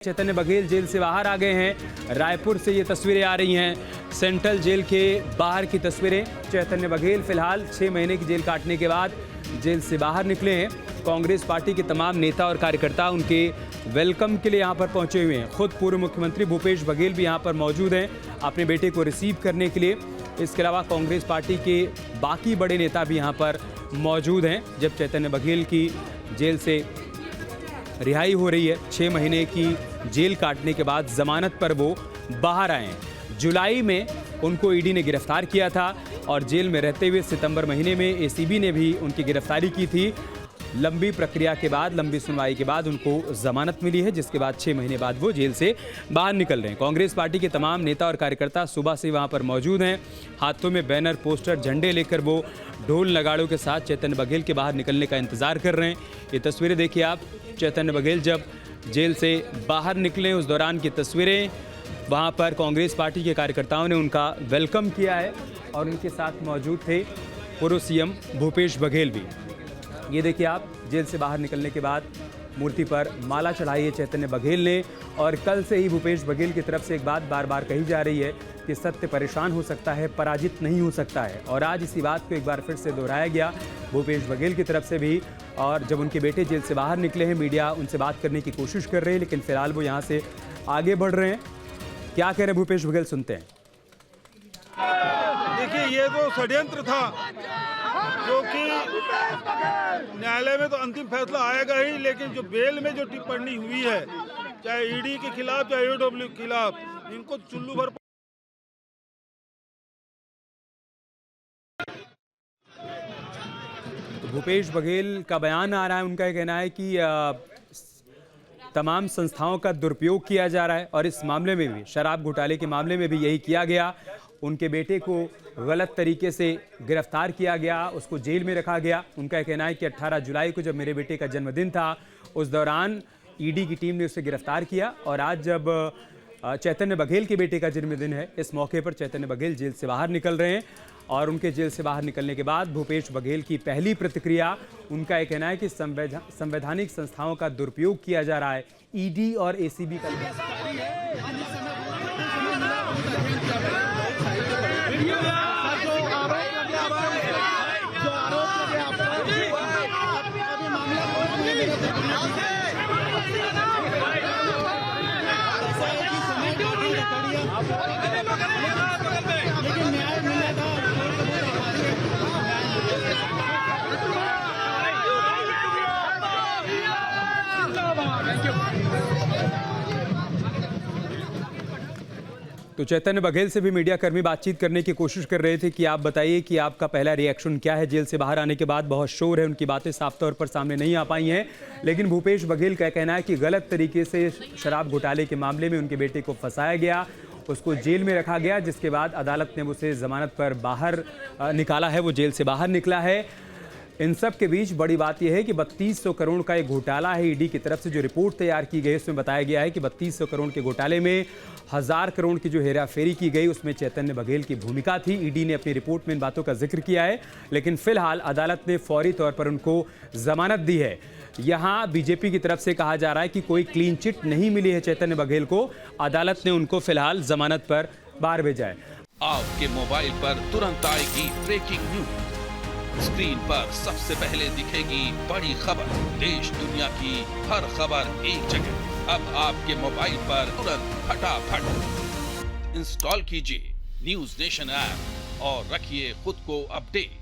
चैतन्य Baghel jail से बाहर आ गए हैं। रायपुर से ये तस्वीरें आ रही हैं, सेंट्रल जेल के बाहर की तस्वीरें। चैतन्य बघेल फिलहाल 6 महीने की जेल काटने के बाद जेल से बाहर निकले हैं। कांग्रेस पार्टी के तमाम नेता और कार्यकर्ता उनके वेलकम के लिए यहां पर पहुंचे हुए हैं। खुद पूर्व मुख्यमंत्री भूपेश बघेल भी यहां पर मौजूद हैं अपने बेटे को रिसीव करने के लिए। इसके अलावा कांग्रेस पार्टी के बाकी बड़े नेता भी यहाँ पर मौजूद हैं। जब चैतन्य बघेल की जेल से रिहाई हो रही है, 6 महीने की जेल काटने के बाद जमानत पर वो बाहर आए हैं। जुलाई में उनको ईडी ने गिरफ्तार किया था और जेल में रहते हुए सितंबर महीने में एसीबी ने भी उनकी गिरफ्तारी की थी। लंबी प्रक्रिया के बाद, लंबी सुनवाई के बाद उनको जमानत मिली है, जिसके बाद 6 महीने बाद वो जेल से बाहर निकल रहे हैं। कांग्रेस पार्टी के तमाम नेता और कार्यकर्ता सुबह से वहां पर मौजूद हैं। हाथों में बैनर, पोस्टर, झंडे लेकर वो ढोल नगाड़ों के साथ चैतन्य बघेल के बाहर निकलने का इंतजार कर रहे हैं। ये तस्वीरें देखिए आप, चैतन्य बघेल जब जेल से बाहर निकले उस दौरान की तस्वीरें। वहाँ पर कांग्रेस पार्टी के कार्यकर्ताओं ने उनका वेलकम किया है और उनके साथ मौजूद थे पूर्व सीएम भूपेश बघेल भी। ये देखिए आप, जेल से बाहर निकलने के बाद मूर्ति पर माला चढ़ाई है चैतन्य बघेल ने। और कल से ही भूपेश बघेल की तरफ से एक बात बार बार कही जा रही है कि सत्य परेशान हो सकता है, पराजित नहीं हो सकता है। और आज इसी बात को एक बार फिर से दोहराया गया भूपेश बघेल की तरफ से भी। और जब उनके बेटे जेल से बाहर निकले हैं, मीडिया उनसे बात करने की कोशिश कर रहे हैं, लेकिन फिलहाल वो यहाँ से आगे बढ़ रहे हैं। क्या कह रहे हैं भूपेश बघेल, सुनते हैं। देखिए, ये तो षड्यंत्र था, जो कि न्यायालय में तो अंतिम फैसला आएगा ही, लेकिन जो बेल में जो टिप्पणी हुई है, चाहे ईडी के खिलाफ चाहे ईओडब्ल्यू के खिलाफ, इनको चुल्लू भर भूपेश बघेल का बयान आ रहा है। उनका कहना है कि तमाम संस्थाओं का दुरुपयोग किया जा रहा है और इस मामले में भी, शराब घोटाले के मामले में भी यही किया गया। उनके बेटे को गलत तरीके से गिरफ्तार किया गया, उसको जेल में रखा गया। उनका कहना है कि 18 जुलाई को जब मेरे बेटे का जन्मदिन था, उस दौरान ईडी की टीम ने उसे गिरफ्तार किया। और आज जब चैतन्य बघेल के बेटे का जन्मदिन है, इस मौके पर चैतन्य बघेल जेल से बाहर निकल रहे हैं। और उनके जेल से बाहर निकलने के बाद भूपेश बघेल की पहली प्रतिक्रिया, उनका यह कहना है कि संवैधानिक संस्थाओं का दुरुपयोग किया जा रहा है। ईडी और एसीबी का तो चैतन्य बघेल से भी मीडिया कर्मी बातचीत करने की कोशिश कर रहे थे कि आप बताइए कि आपका पहला रिएक्शन क्या है जेल से बाहर आने के बाद। बहुत शोर है, उनकी बातें साफ तौर पर सामने नहीं आ पाई हैं, लेकिन भूपेश बघेल का कहना है कि गलत तरीके से शराब घोटाले के मामले में उनके बेटे को फंसाया गया, उसको जेल में रखा गया, जिसके बाद अदालत ने उसे जमानत पर बाहर निकाला है, वो जेल से बाहर निकला है। इन सब के बीच बड़ी बात यह है कि 3200 करोड़ का एक घोटाला है। ईडी की तरफ से जो रिपोर्ट तैयार की गई, उसमें बताया गया है कि 3200 करोड़ के घोटाले में 1000 करोड़ की जो हेराफेरी की गई, उसमें चैतन्य बघेल की भूमिका थी। ईडी ने अपनी रिपोर्ट में इन बातों का जिक्र किया है, लेकिन फिलहाल अदालत ने फौरी तौर पर उनको जमानत दी है। यहाँ बीजेपी की तरफ से कहा जा रहा है कि कोई क्लीन चिट नहीं मिली है चैतन्य बघेल को, अदालत ने उनको फिलहाल जमानत पर बाहर भेजा है। आपके मोबाइल पर तुरंत आएगी ब्रेकिंग न्यूज, स्क्रीन पर सबसे पहले दिखेगी बड़ी खबर, देश दुनिया की हर खबर एक जगह। अब आपके मोबाइल पर तुरंत फटाफट इंस्टॉल कीजिए न्यूज नेशन ऐप और रखिए खुद को अपडेट।